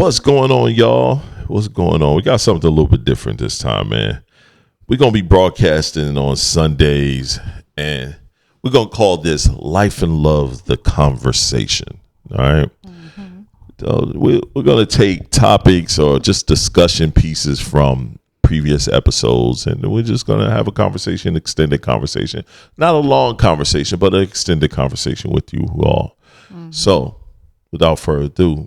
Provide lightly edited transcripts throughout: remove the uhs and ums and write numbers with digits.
What's going on, y'all? What's going on? We got something a little bit different this time, man. We're going to be broadcasting on Sundays, and we're going to call this Life and Love, the Conversation. All right? So we're going to take topics or just discussion pieces from previous episodes, and we're just going to have a conversation, extended conversation. Not a long conversation, but an extended conversation with you all. So, without further ado,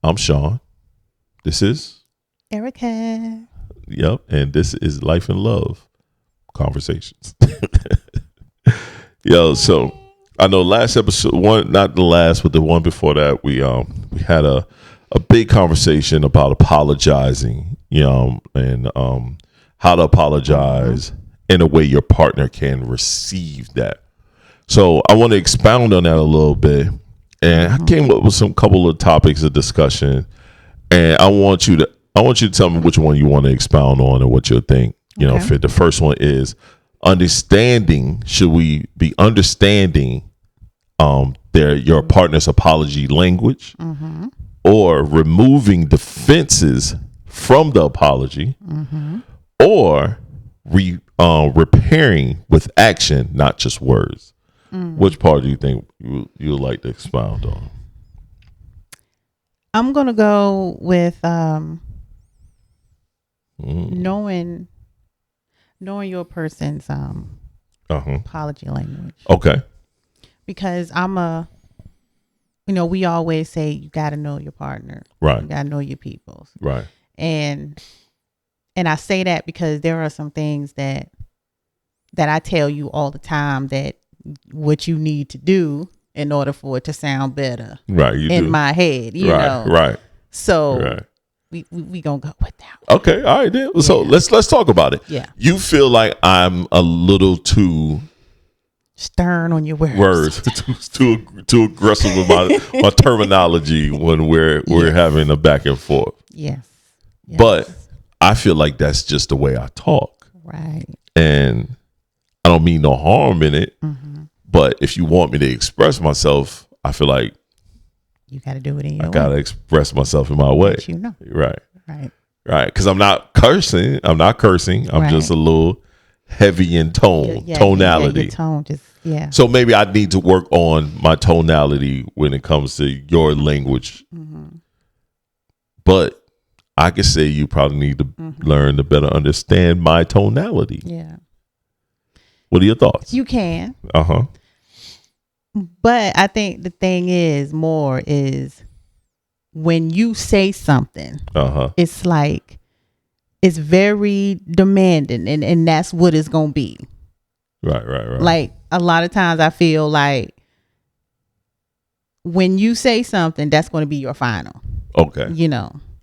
I'm Sean. This is Erica. Yep, and this is Life and Love Conversations. Yo, so I know last episode, not the last, but the one before that, we had a big conversation about apologizing, and how to apologize in a way your partner can receive that. So I want to expound on that a little bit, and I came up with some couple of topics of discussion, and I want you to tell me which one you want to expound on and what you think. Fit. The first one is understanding. Should we be understanding your partner's apology language, or removing defenses from the apology, or repairing with action, not just words? Which part do you think you would like to expound on? I'm gonna go with knowing your person's apology language. Okay. Because we always say you got to know your partner, right? You got to know your peoples, right? And I say that because there are some things that I tell you all the time that what you need to do in order for it to sound better, right? My head, you know, right? So right. we gonna go with that. Okay, all right then. So let's talk about it. Yeah, you feel like I'm a little too stern on your words, too aggressive with my terminology when we're having a back and forth. Yes, but I feel like that's just the way I talk, right? And I don't mean no harm in it. But if you want me to express myself, I feel like you got to do it in your way. I got to express myself in my way. Right. Because I'm not cursing. I'm just a little heavy in tonality. Your tone just, So maybe I need to work on my tonality when it comes to your language. But I could say you probably need to learn to better understand my tonality. Yeah. What are your thoughts? You can. But I think the thing is when you say something, it's like, it's very demanding, and that's what it's going to be. Right. Like a lot of times I feel like when you say something, that's going to be your final. Okay.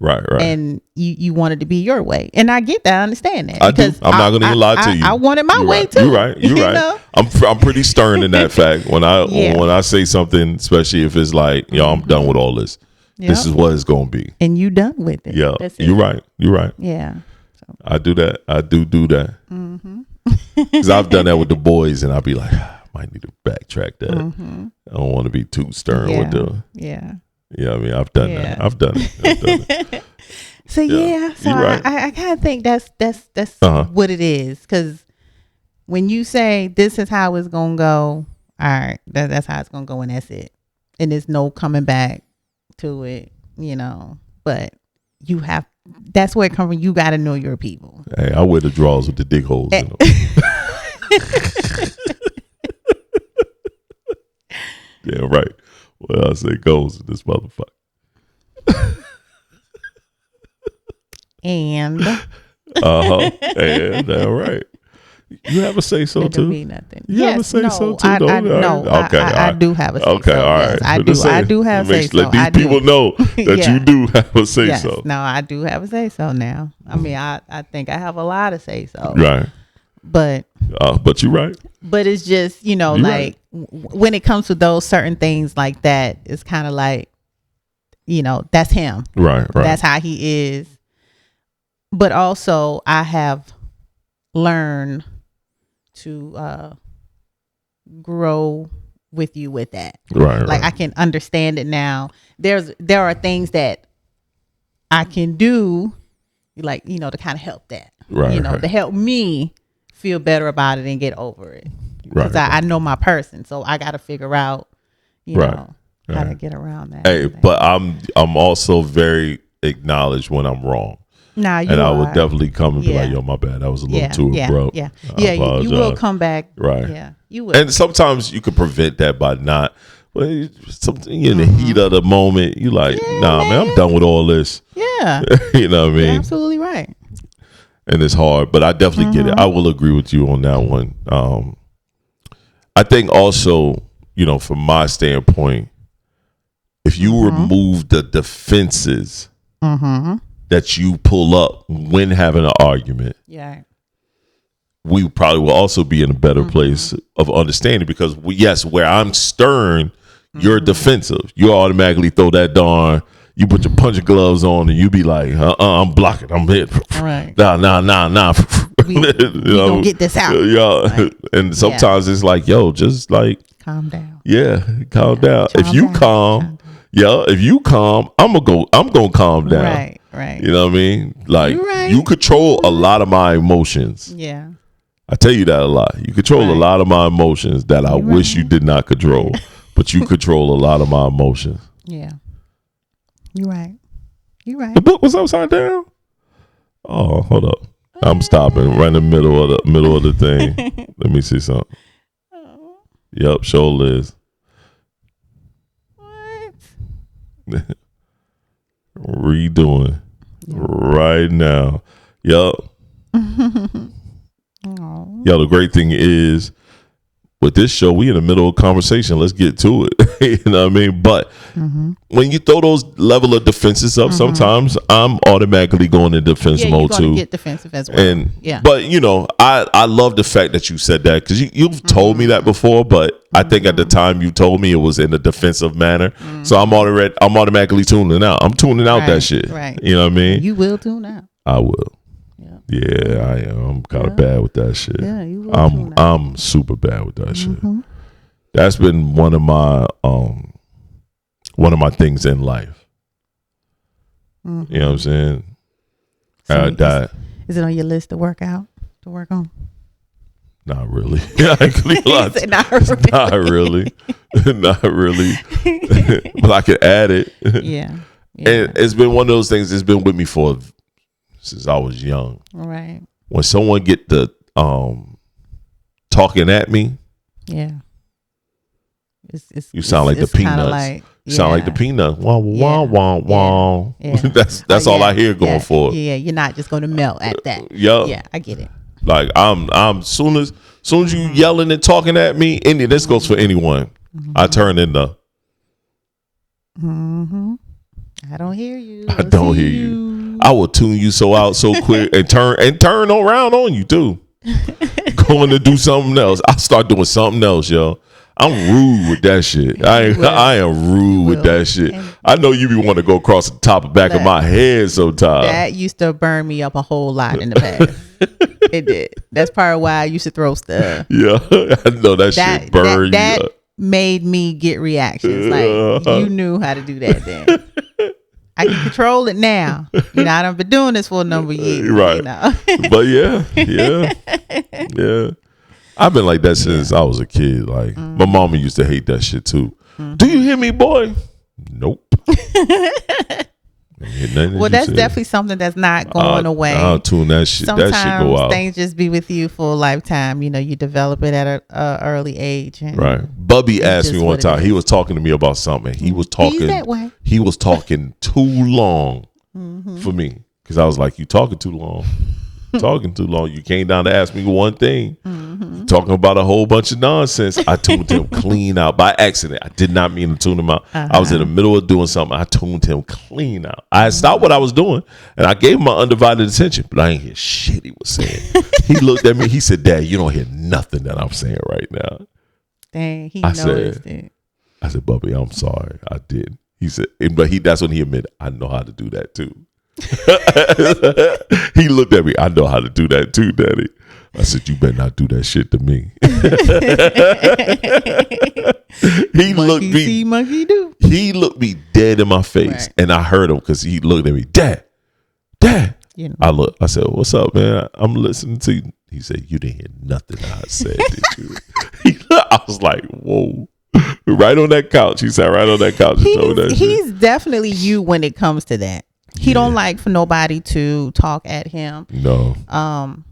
Right. And you want it to be your way. And I get that. I understand that. I do. I'm not going to lie to you. I want it my way too. You're right. You're right. I'm pretty stern in that fact. When I say something, especially if it's like, I'm done with all this. Yep. This is what it's going to be. And you done with it. Yeah. You're right. Yeah. So. I do that. I do that. Because I've done that with the boys, and I'll be like, I might need to backtrack that. I don't want to be too stern with the. Yeah. Yeah, I mean, I've done that. I've done it. So so right. I kind of think that's what it is, because when you say this is how it's gonna go, all right, that's how it's gonna go, and that's it, and there's no coming back to it, But that's where it comes from. You got to know your people. Hey, I wear the drawers with the dig holes in them. Yeah, right. Well, I say goes in this motherfucker. And and all right. You have a say so it too. Don't mean nothing. You have a say so too. I do have a say so. Okay, all right. Yes, I do have a say so. Let these people know that you do have a say so. No, I do have a say so now. I mean, I think I have a lot of say so. Right. But you're right. But it's just, when it comes to those certain things like that, it's kind of like, that's him. Right. That's how he is. But also I have learned to grow with you with that. Right. Like I can understand it now. There are things that I can do, like, you know, to kind of help that. Right. You know, to help me feel better about it and get over it. Because I know my person, so I got to figure out, you know, how to get around that. Hey, but I'm also very acknowledged when I'm wrong. Nah, you and I are. would definitely come and be like, yo, my bad. That was a little too abrupt. Yeah. You will come back. Right. Yeah, you will. And sometimes you could prevent that by not. Well, something in the heat of the moment, you like, nah, man, I'm done with all this. Yeah. You know what I mean? You're absolutely right. And it's hard, but I definitely get it. I will agree with you on that one. I think also, you know, from my standpoint, if you remove the defenses that you pull up when having an argument, we probably will also be in a better place of understanding, because where I'm stern, you're defensive. You automatically throw that darn, you put your punching gloves on and you be like, I'm blocking, I'm hit. Right. Nah. We gonna get this out. Right. And sometimes it's like, yo, just like calm down. Yeah, calm down. If you calm, I'm gonna calm down. Right. You know what I mean? Like you control a lot of my emotions. Yeah. I tell you that a lot. You control a lot of my emotions that I wish you did not control, but you control a lot of my emotions. Yeah. You're right. The book was upside down. Oh, hold up. I'm stopping right in the middle of the thing. Let me see something. Yep, sure is. What? Redoing right now. Yep. Yo, the great thing is with this show, we in the middle of a conversation. Let's get to it. You know what I mean? But when you throw those level of defenses up, sometimes I'm automatically going in defense mode too. Get defensive as well. And but you know, I love the fact that you said that, because you've told me that before, but I think at the time you told me it was in a defensive manner. So I'm automatically tuning out. I'm tuning out that shit. Right. You know what I mean? You will tune out. I will. Yeah, I am. I'm kind of bad with that shit. Yeah, you will. I'm super bad with that shit. That's been one of my things in life. You know what I'm saying? So is it on your list to work on? Not really. Not really. Not really. But I could add it. Yeah. And it's been one of those things that's been with me since I was young. Right. When someone get the talking at me, you sound like the peanuts. Sound like the peanut. Wah wah wah wah. That's all I hear going forward. Yeah, you're not just going to melt at that. Yeah, I get it. Like I'm soon as you yelling and talking at me, and this goes for anyone, I turn into. I don't hear you. I don't hear you. I will tune you out so quick and turn around on you too. Going to do something else. I'll start doing something else, yo. I'm rude with that shit. I am rude with that shit. I know you be want to go across the top and back of my head sometimes. That used to burn me up a whole lot in the past. It did. That's part of why I used to throw stuff. Yeah, I know that shit burned you up. Made me get reactions. Like you knew how to do that then. I can control it now. You know, I've been doing this for a number of years. Right. You know? But yeah. I've been like that since I was a kid. Like my mama used to hate that shit too. Do you hear me, boy? Nope. Well, that's definitely something that's not going away. I'll tune that shit. Sometimes that shit go out. Things just be with you for a lifetime. You know, you develop it at an early age. And right. Bubby asked me one time. He was talking to me about something. He was talking. He's that way. He was talking too long for me, because I was like, "You talking too long." Talking too long. You came down to ask me one thing. Talking about a whole bunch of nonsense. I tuned him clean out by accident. I did not mean to tune him out. I was in the middle of doing something. I tuned him clean out. I stopped what I was doing and I gave him my undivided attention, but I ain't hear shit he was saying. He looked at me. He said, "Dad, you don't hear nothing that I'm saying right now." Dang, he noticed it. I said, "Bubby, I'm sorry. I did." He said, but that's when he admitted, "I know how to do that too." He looked at me. "I know how to do that too, Daddy." I said, you better not do that shit to me. He looked me. See, monkey do. He looked me dead in my face, and I heard him because he looked at me, Dad. You know. I said, what's up, man? I'm listening to you. He said, you didn't hear nothing I said, did you? I was like, whoa. Right on that couch. He sat right on that couch and told that he's shit. Definitely you when it comes to that. He don't like for nobody to talk at him. No. And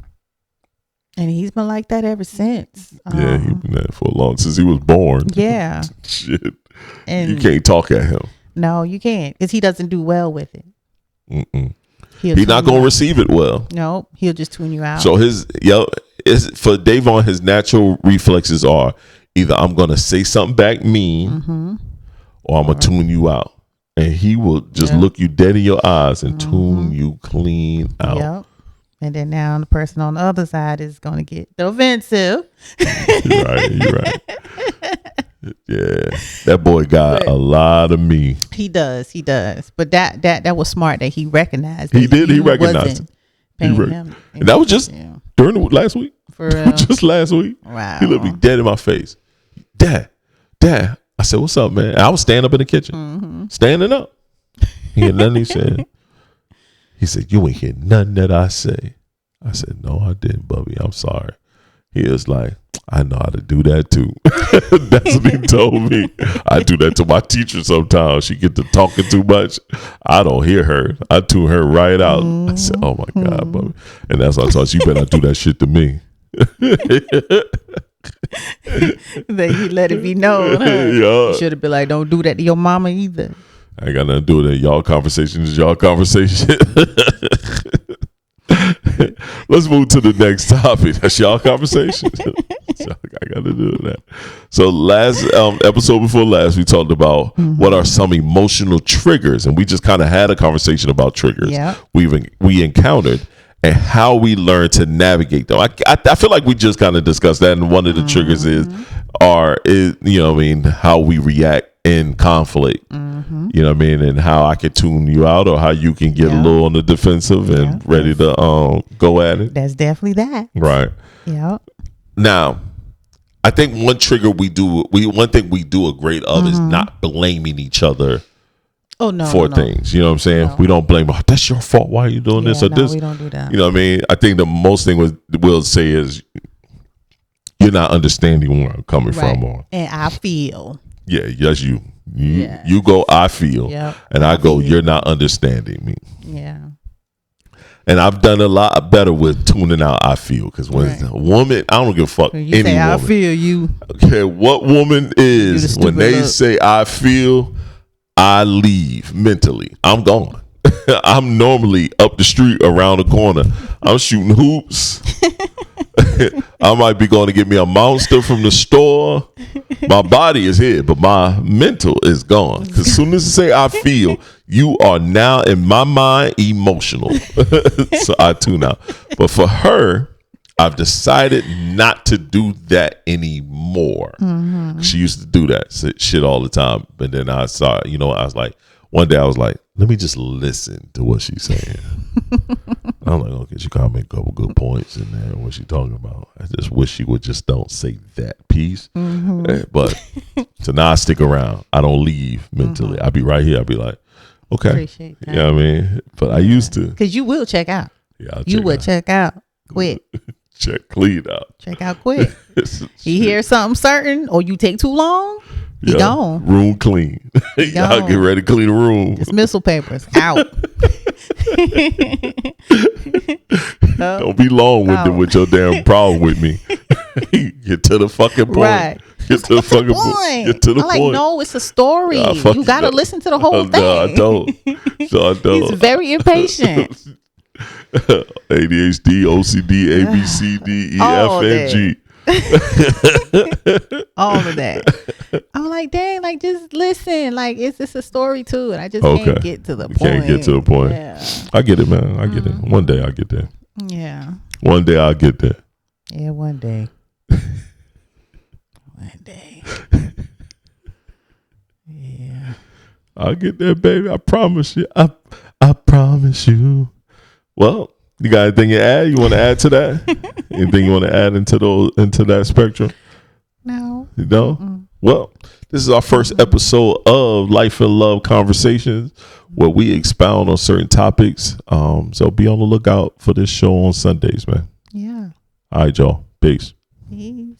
he's been like that ever since. Yeah, he's been that for a long, since he was born. Yeah. Shit. And you can't talk at him. No, you can't, because he doesn't do well with it. He's not going to receive it well. No, he'll just tune you out. So for Davon, his natural reflexes are either I'm going to say something back mean, or I'm going to tune you out. And he will just look you dead in your eyes and tune you clean out. Yep. And then now the person on the other side is going to get offensive. You're right. Yeah, that boy got a lot of me. He does. But that was smart that he recognized. He did. He recognized it. And that was just during the last week. For real? Just last week. Wow. He looked me dead in my face. Dad. I said, what's up, man? I was standing up in the kitchen. Standing up. He had nothing he said. He said, you ain't hear nothing that I say. I said, no, I didn't, Bubby. I'm sorry. He was like, I know how to do that too. That's what he told me. I do that to my teacher sometimes. She get to talking too much. I don't hear her. I tune her right out. I said, oh my God, Bubby. And that's what I thought. You better not do that shit to me. That you let it be known. Huh? You should have been like, don't do that to your mama either. I ain't got nothing to do with it. Y'all conversation is y'all conversation. Let's move to the next topic. That's y'all conversation. So I got to do that. So last episode before last, we talked about what are some emotional triggers, and we just kind of had a conversation about triggers we encountered and how we learn to navigate them. I feel like we just kind of discussed that, and one of the triggers is how we react in conflict. You know what I mean? And how I can tune you out, or how you can get a little on the defensive and ready to go at it. That's definitely that. Right. Yeah. Now, I think one thing we do a great of is not blaming each other for things. You know what I'm saying? No. We don't blame, that's your fault. Why are you doing this or this? We don't do that. You know what I mean? I think the most thing we'll say is you're not understanding where I'm coming from. And I feel. Yeah, yes, you. You go, I feel, and I go, you're not understanding me. Yeah. And I've done a lot better with tuning out I feel, because when a woman, I don't give a fuck you any say, woman. I feel you. Okay, what woman is, when they say I feel, I leave mentally. I'm gone. I'm normally up the street around the corner. I'm shooting hoops. I might be going to get me a monster from the store. My body is here, but my mental is gone. Because as soon as you say I feel, you are now in my mind emotional. So I tune out. But for her, I've decided not to do that anymore. She used to do that shit all the time. But then I saw, I was like, one day I was like, let me just listen to what she's saying. I'm like, okay, she kind of make a couple good points in there. What she talking about? I just wish she would just don't say that piece. But so now I stick around. I don't leave mentally. I'll be right here. I'll be like, okay. Appreciate that. You know what I mean? But I used to. Because you will check out. Yeah, you would check out quick. Check clean out. Check out quick. You hear something certain or you take too long, you gone. Room clean. Y'all get ready to clean the room. Dismissal papers out. Don't be long-winded with your damn problem with me. Get to the fucking point. Right. Get to the fucking point. Get to the point. No, it's a story. You got to listen to the whole thing. No, I don't. No, I don't. He's very impatient. ADHD, OCD, ABCD, EFNG. All of that. I'm like, dang, like just listen. Like it's a story too, and I just can't get to the point. Can't get to the point. Yeah. I get it, man. I get it. One day I'll get there. Yeah. One day I'll get there. Yeah, one day. One day. Yeah. I'll get there, baby. I promise you. I promise you. Well, You got anything to add? You want to add to that? Anything you want to add into that spectrum? No. No? Mm-mm. Well, this is our first episode of Life and Love Conversations, where we expound on certain topics. So be on the lookout for this show on Sundays, man. Yeah. All right, y'all. Peace. Peace.